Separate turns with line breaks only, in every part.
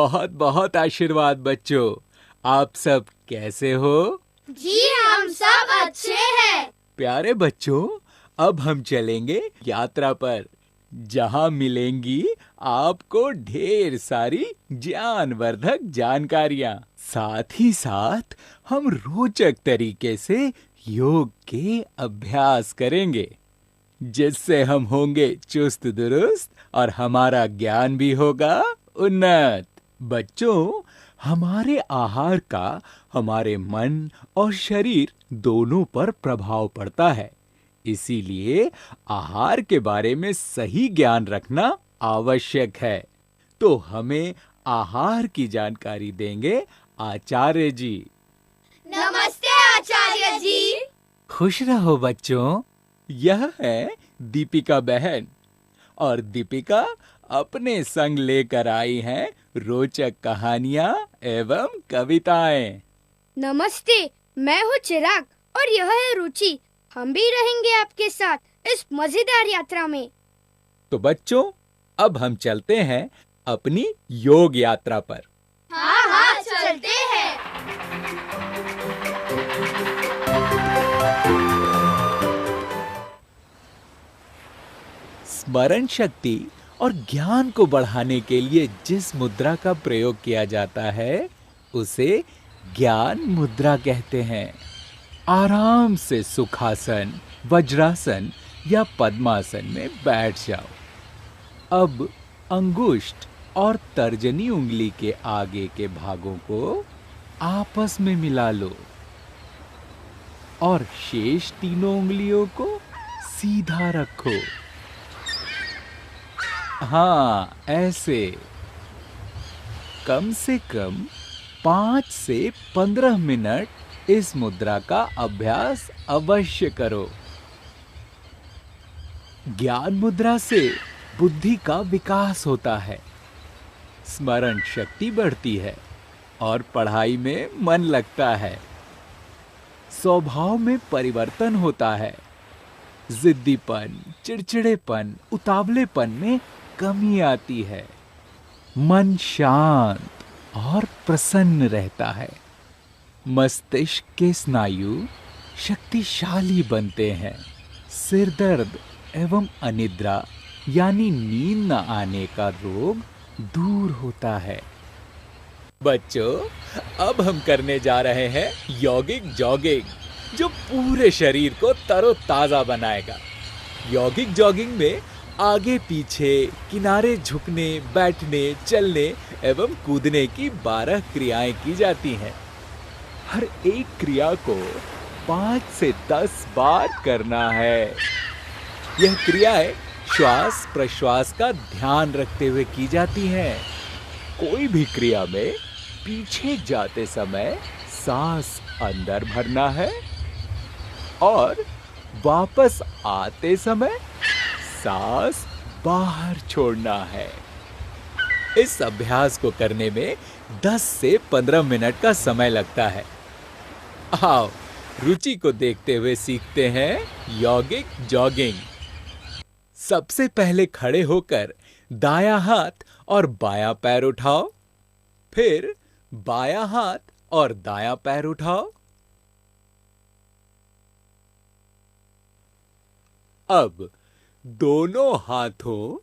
बहुत बहुत आशीर्वाद बच्चों। आप सब कैसे हो?
जी हम सब अच्छे हैं।
प्यारे बच्चों, अब हम चलेंगे यात्रा पर, जहां मिलेंगी आपको ढेर सारी ज्ञानवर्धक जानकारियां। साथ ही साथ हम रोचक तरीके से योग के अभ्यास करेंगे, जिससे हम होंगे चुस्त दुरुस्त और हमारा ज्ञान भी होगा उन्नत। बच्चों, हमारे आहार का हमारे मन और शरीर दोनों पर प्रभाव पड़ता है। इसीलिए आहार के बारे में सही ज्ञान रखना आवश्यक है। तो हमें आहार की जानकारी देंगे आचार्य जी।
नमस्ते आचार्य जी।
खुश रहो बच्चों। यह है दीपिका बहन, और दीपिका अपने संग लेकर आई हैं रोचक कहानियां एवं कविताएं।
नमस्ते, मैं हूँ चिराग और यह है रुचि। हम भी रहेंगे आपके साथ इस मजेदार यात्रा में।
तो बच्चों, अब हम चलते हैं अपनी योग यात्रा पर।
हाँ चलते हैं।
स्मरण शक्ति और ज्ञान को बढ़ाने के लिए जिस मुद्रा का प्रयोग किया जाता है, उसे ज्ञान मुद्रा कहते हैं। आराम से सुखासन, वज्रासन या पद्मासन में बैठ जाओ। अब अंगुष्ठ और तर्जनी उंगली के आगे के भागों को आपस में मिला लो और शेष तीनों उंगलियों को सीधा रखो। हाँ, ऐसे। कम से कम 5 से 15 मिनट इस मुद्रा का अभ्यास अवश्य करो। ज्ञान मुद्रा से बुद्धि का विकास होता है, स्मरण शक्ति बढ़ती है और पढ़ाई में मन लगता है। स्वभाव में परिवर्तन होता है। जिद्दीपन, चिड़चिड़ेपन, उतावलेपन में कमी आती है। मन शांत और प्रसन्न रहता है। मस्तिष्क के स्नायु शक्तिशाली बनते हैं। सिर दर्द एवं अनिद्रा यानी नींद न आने का रोग दूर होता है। बच्चों, अब हम करने जा रहे हैं यौगिक जॉगिंग, जो पूरे शरीर को तरोताजा बनाएगा। यौगिक जॉगिंग में आगे पीछे, किनारे झुकने, बैठने, चलने एवं कूदने की 12 क्रियाएं की जाती हैं। हर एक क्रिया को 5 से 10 बार करना है। यह क्रियाएं श्वास प्रश्वास का ध्यान रखते हुए की जाती हैं। कोई भी क्रिया में पीछे जाते समय सांस अंदर भरना है और वापस आते समय सांस बाहर छोड़ना है। इस अभ्यास को करने में 10 से 15 मिनट का समय लगता है। आओ, रुचि को देखते हुए सीखते हैं यौगिक जॉगिंग। सबसे पहले खड़े होकर दायां हाथ और बायां पैर उठाओ, फिर बायां हाथ और दायां पैर उठाओ। अब दोनों हाथों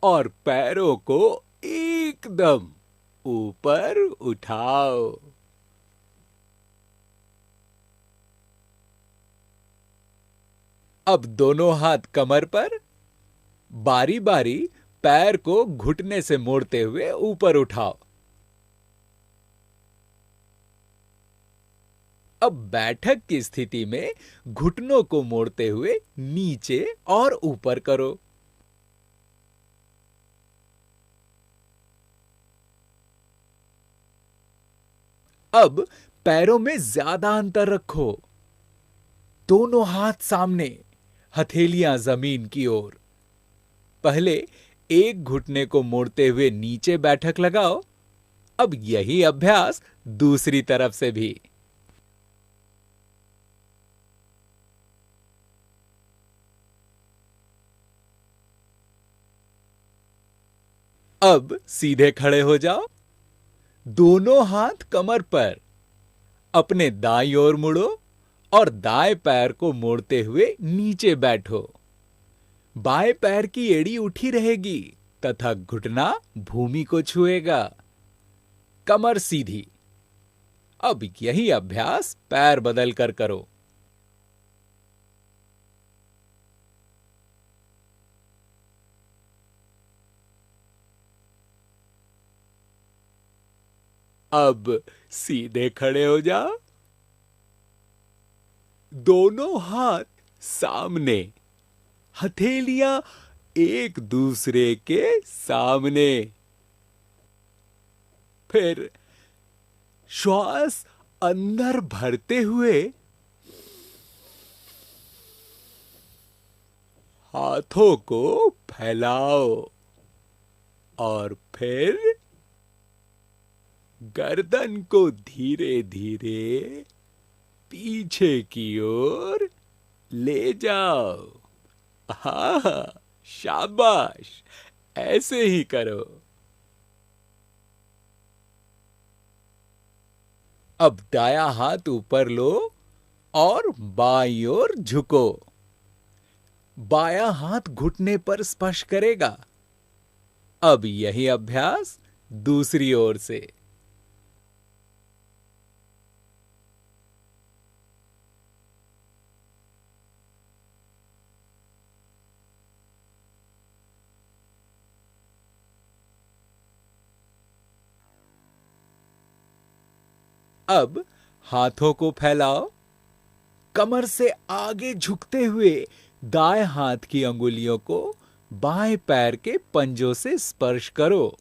और पैरों को एकदम ऊपर उठाओ। अब दोनों हाथ कमर पर, बारी बारी पैर को घुटने से मोड़ते हुए ऊपर उठाओ। अब बैठक की स्थिति में घुटनों को मोड़ते हुए नीचे और ऊपर करो। अब पैरों में ज्यादा अंतर रखो। दोनों हाथ सामने, हथेलियां जमीन की ओर। पहले एक घुटने को मोड़ते हुए नीचे बैठक लगाओ। अब यही अभ्यास दूसरी तरफ से भी। अब सीधे खड़े हो जाओ। दोनों हाथ कमर पर। अपने दाईं ओर मुड़ो और दाएं पैर को मोड़ते हुए नीचे बैठो। बाएं पैर की एड़ी उठी रहेगी तथा घुटना भूमि को छुएगा। कमर सीधी। अब यही अभ्यास पैर बदल कर करो। अब सीधे खड़े हो जाओ। दोनों हाथ सामने, हथेलियां एक दूसरे के सामने। फिर श्वास अंदर भरते हुए हाथों को फैलाओ और फिर गर्दन को धीरे धीरे पीछे की ओर ले जाओ। हाँ, शाबाश, ऐसे ही करो। अब दायां हाथ ऊपर लो और बाईं ओर झुको। बायां हाथ घुटने पर स्पर्श करेगा। अब यही अभ्यास दूसरी ओर से। अब हाथों को फैलाओ। कमर से आगे झुकते हुए दाएं हाथ की अंगुलियों को बाएं पैर के पंजों से स्पर्श करो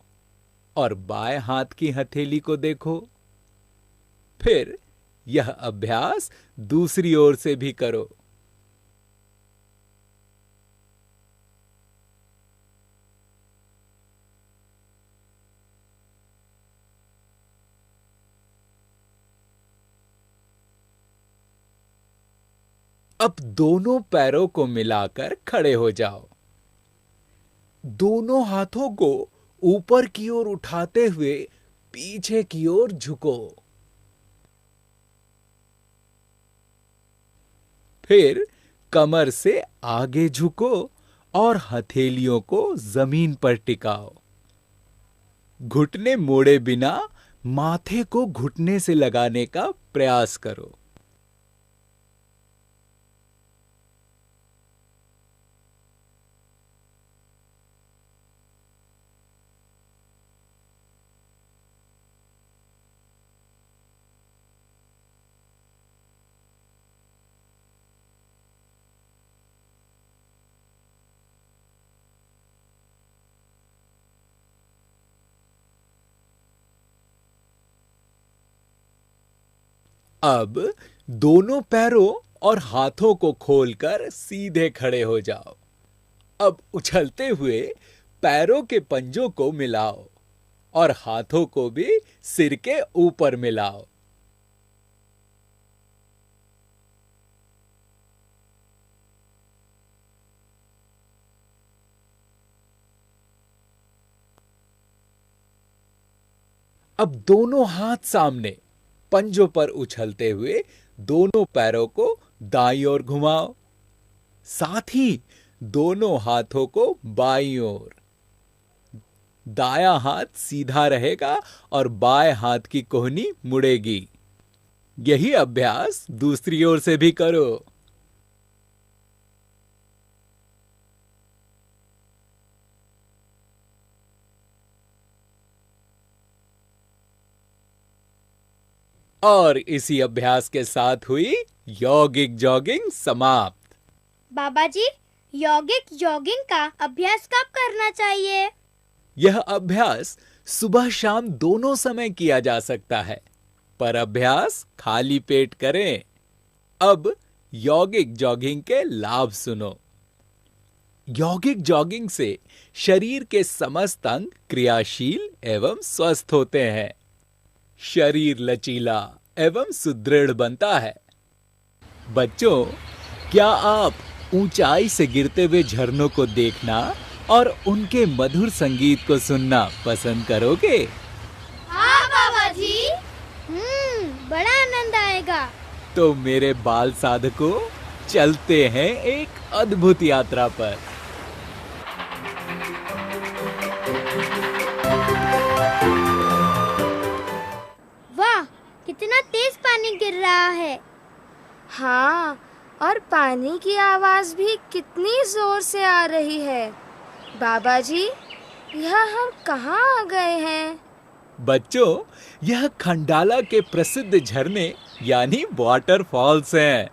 और बाएं हाथ की हथेली को देखो। फिर यह अभ्यास दूसरी ओर से भी करो। अब दोनों पैरों को मिलाकर खड़े हो जाओ। दोनों हाथों को ऊपर की ओर उठाते हुए पीछे की ओर झुको। फिर कमर से आगे झुको और हथेलियों को जमीन पर टिकाओ। घुटने मोड़े बिना माथे को घुटने से लगाने का प्रयास करो। अब दोनों पैरों और हाथों को खोलकर सीधे खड़े हो जाओ। अब उछलते हुए पैरों के पंजों को मिलाओ और हाथों को भी सिर के ऊपर मिलाओ। अब दोनों हाथ सामने, पंजों पर उछलते हुए दोनों पैरों को दाईं ओर घुमाओ। साथ ही दोनों हाथों को बाईं ओर। दायां हाथ सीधा रहेगा और बाएं हाथ की कोहनी मुड़ेगी। यही अभ्यास दूसरी ओर से भी करो। और इसी अभ्यास के साथ हुई यौगिक जॉगिंग समाप्त।
बाबा जी, यौगिक जॉगिंग का अभ्यास कब करना चाहिए?
यह अभ्यास सुबह शाम दोनों समय किया जा सकता है, पर अभ्यास खाली पेट करें। अब यौगिक जॉगिंग के लाभ सुनो। यौगिक जॉगिंग से शरीर के समस्त अंग क्रियाशील एवं स्वस्थ होते हैं। शरीर लचीला एवं सुदृढ़ बनता है। बच्चों, क्या आप ऊंचाई से गिरते हुए झरनों को देखना और उनके मधुर संगीत को सुनना पसंद करोगे?
हाँ बाबा जी।
बड़ा आनंद आएगा।
तो मेरे बाल साधकों, चलते हैं एक अद्भुत यात्रा पर।
वाह, कितना तेज पानी गिर रहा है।
हाँ, और पानी की आवाज भी कितनी जोर से आ रही है। बाबा जी, यह हम कहाँ आ गए हैं?
बच्चों, यह खंडाला के प्रसिद्ध झरने यानी वाटरफॉल्स हैं।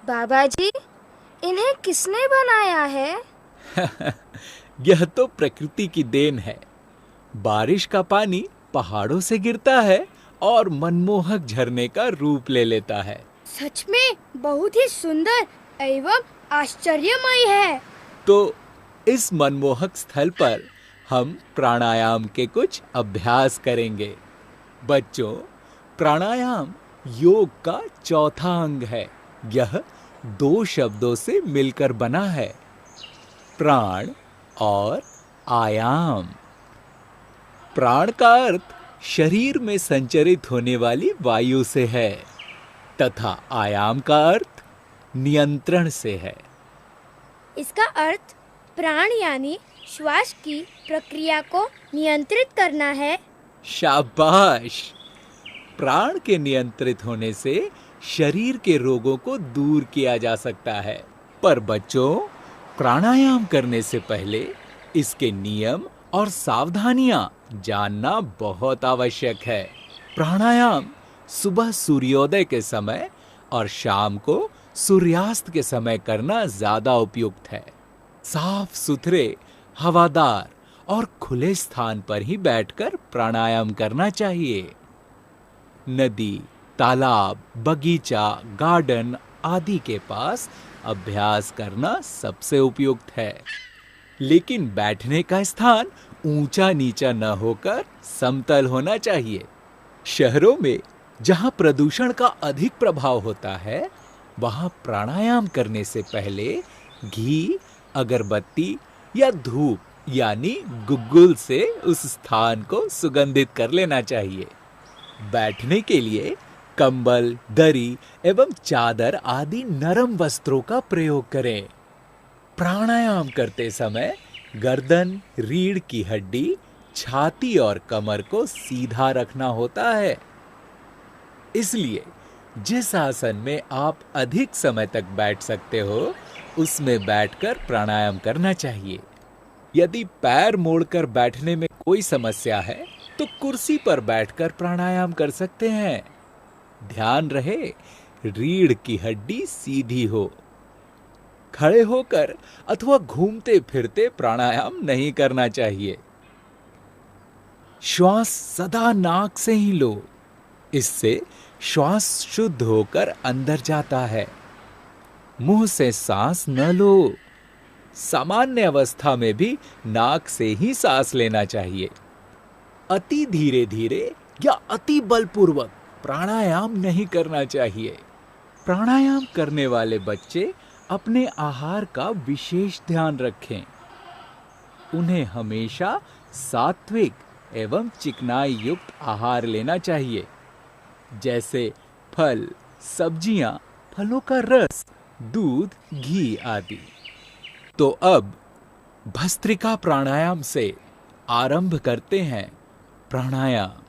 बाबा जी, इन्हें किसने बनाया है?
यह तो प्रकृति की देन है। बारिश का पानी पहाड़ों से गिरता है और मनमोहक झरने का रूप ले लेता है।
सच में बहुत ही सुंदर एवं आश्चर्यमय है।
तो इस मनमोहक स्थल पर हम प्राणायाम के कुछ अभ्यास करेंगे। बच्चों, प्राणायाम योग का चौथा अंग है। यह 2 शब्दों से मिलकर बना है, प्राण और आयाम। प्राण का अर्थ शरीर में संचरित होने वाली वायु से है तथा आयाम का अर्थ नियंत्रण से है।
इसका अर्थ प्राण यानी श्वास की प्रक्रिया को नियंत्रित करना है।
शाबाश! प्राण के नियंत्रित होने से शरीर के रोगों को दूर किया जा सकता है। पर बच्चों, प्राणायाम करने से पहले इसके नियम और सावधानियां जानना बहुत आवश्यक है। प्राणायाम सुबह सूर्योदय के समय और शाम को सूर्यास्त के समय करना ज्यादा उपयुक्त है। साफ सुथरे, हवादार और खुले स्थान पर ही बैठकर प्राणायाम करना चाहिए। नदी, तालाब, बगीचा, गार्डन आदि के पास अभ्यास करना सबसे उपयुक्त है। लेकिन बैठने का स्थान ऊंचा नीचा न होकर समतल होना चाहिए। शहरों में जहां प्रदूषण का अधिक प्रभाव होता है, वहां प्राणायाम करने से पहले घी, अगरबत्ती या धूप यानी गुग्गुल से उस स्थान को सुगंधित कर लेना चाहिए। बैठने के लिए कंबल, दरी एवं चादर आदि नरम वस्त्रों का प्रयोग करें। प्राणायाम करते समय गर्दन, रीढ़ की हड्डी, छाती और कमर को सीधा रखना होता है। इसलिए जिस आसन में आप अधिक समय तक बैठ सकते हो, उसमें बैठकर प्राणायाम करना चाहिए। यदि पैर मोड़कर बैठने में कोई समस्या है, तो कुर्सी पर बैठकर प्राणायाम कर सकते हैं। ध्यान रहे, रीढ़ की हड्डी सीधी हो। खड़े होकर अथवा घूमते फिरते प्राणायाम नहीं करना चाहिए। श्वास सदा नाक से ही लो। इससे श्वास शुद्ध होकर अंदर जाता है। मुंह से सांस न लो। सामान्य अवस्था में भी नाक से ही सांस लेना चाहिए। अति धीरे धीरे या अति बलपूर्वक प्राणायाम नहीं करना चाहिए। प्राणायाम करने वाले बच्चे अपने आहार का विशेष ध्यान रखें। उन्हें हमेशा सात्विक एवं चिकनाई युक्त आहार लेना चाहिए, जैसे फल, सब्जियां, फलों का रस, दूध, घी आदि। तो अब भस्त्रिका प्राणायाम से आरंभ करते हैं। प्राणायाम।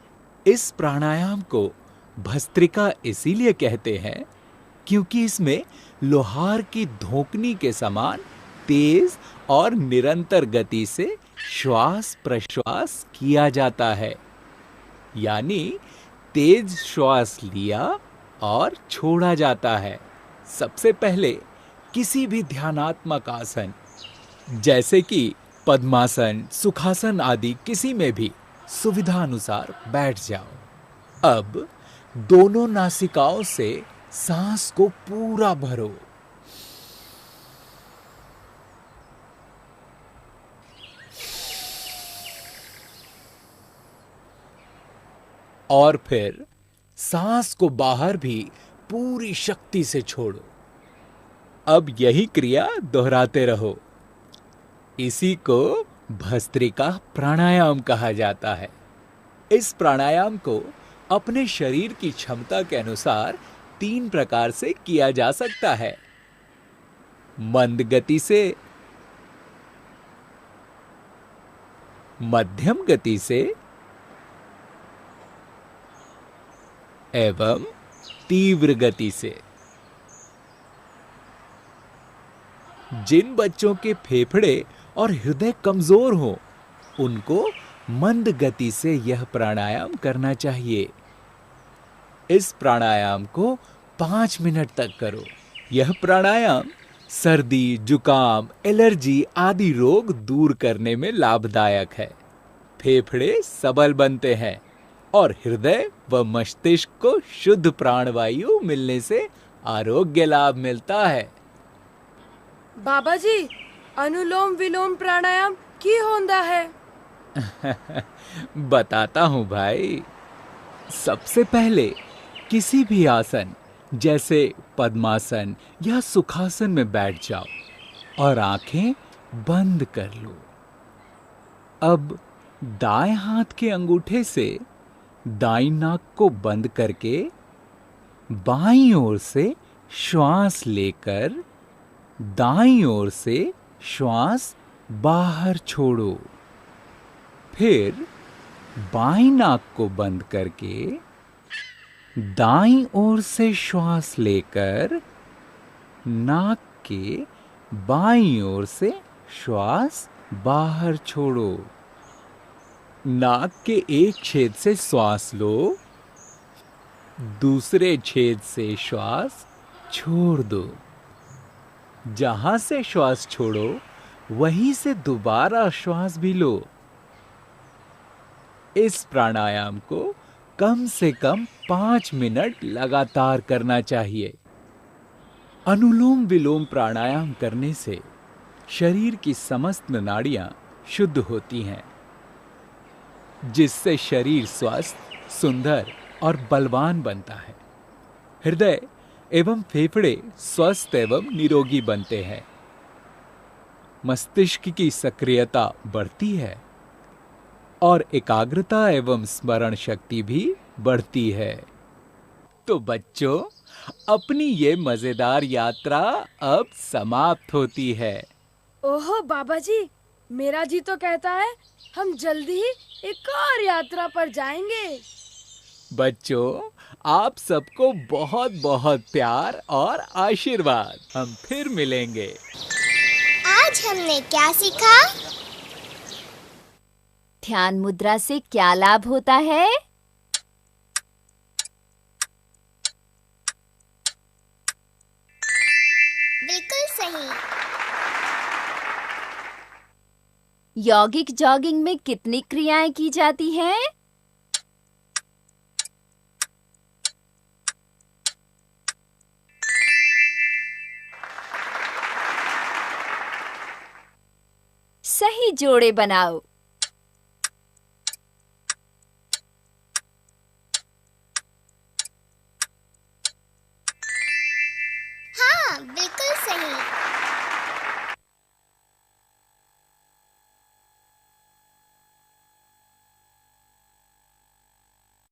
इस प्राणायाम को भस्त्रिका इसीलिए कहते हैं क्योंकि इसमें लोहार की धोकनी के समान तेज और निरंतर गति से श्वास प्रश्वास किया जाता है। यानी तेज श्वास लिया और छोड़ा जाता है। सबसे पहले किसी भी ध्यानात्मक आसन जैसे कि पद्मासन, सुखासन आदि किसी में भी सुविधा अनुसार बैठ जाओ। अब दोनों नासिकाओं से सांस को पूरा भरो। और फिर सांस को बाहर भी पूरी शक्ति से छोड़ो। अब यही क्रिया दोहराते रहो। इसी को भस्त्रिका प्राणायाम कहा जाता है। इस प्राणायाम को अपने शरीर की क्षमता के अनुसार 3 प्रकार से किया जा सकता है। मंद गति से, मध्यम गति से एवं तीव्र गति से। जिन बच्चों के फेफड़े और हृदय कमजोर हो, उनको मंद गति से यह प्राणायाम करना चाहिए। इस प्राणायाम को 5 मिनट तक करो। यह प्राणायाम सर्दी, जुकाम, एलर्जी आदि रोग दूर करने में लाभदायक है। फेफड़े सबल बनते हैं और हृदय व मस्तिष्क को शुद्ध प्राणवायु मिलने से आरोग्य लाभ मिलता है।
बाबा जी, अनुलोम विलोम प्राणायाम की होता है?
बताता हूं भाई। सबसे पहले किसी भी आसन जैसे पद्मासन या सुखासन में बैठ जाओ और आंखें बंद कर लो। अब दाएं हाथ के अंगूठे से दाईं नाक को बंद करके बाईं ओर से श्वास लेकर दाईं ओर से श्वास बाहर छोड़ो। फिर बाईं नाक को बंद करके दाईं ओर से श्वास लेकर नाक के बाईं ओर से श्वास बाहर छोड़ो। नाक के एक छेद से श्वास लो, दूसरे छेद से श्वास छोड़ दो। जहां से श्वास छोड़ो वहीं से दोबारा श्वास भी लो। इस प्राणायाम को कम से कम 5 मिनट लगातार करना चाहिए। अनुलोम विलोम प्राणायाम करने से शरीर की समस्त नाड़ियां शुद्ध होती हैं, जिससे शरीर स्वस्थ, सुंदर और बलवान बनता है। हृदय एवं फेफड़े स्वस्थ एवं निरोगी बनते हैं। मस्तिष्क की सक्रियता बढ़ती है और एकाग्रता एवं स्मरण शक्ति भी बढ़ती है। तो बच्चों, अपनी ये मजेदार यात्रा अब समाप्त होती है।
ओहो बाबा जी, मेरा जी तो कहता है हम जल्दी ही एक और यात्रा पर जाएंगे।
बच्चों, आप सबको बहुत बहुत प्यार और आशीर्वाद। हम फिर मिलेंगे।
आज हमने क्या सीखा?
ध्यान मुद्रा से क्या लाभ होता है?
बिल्कुल सही।
यौगिक जॉगिंग में कितनी क्रियाएं की जाती हैं? सही जोड़े बनाओ।
हाँ, बिल्कुल सही।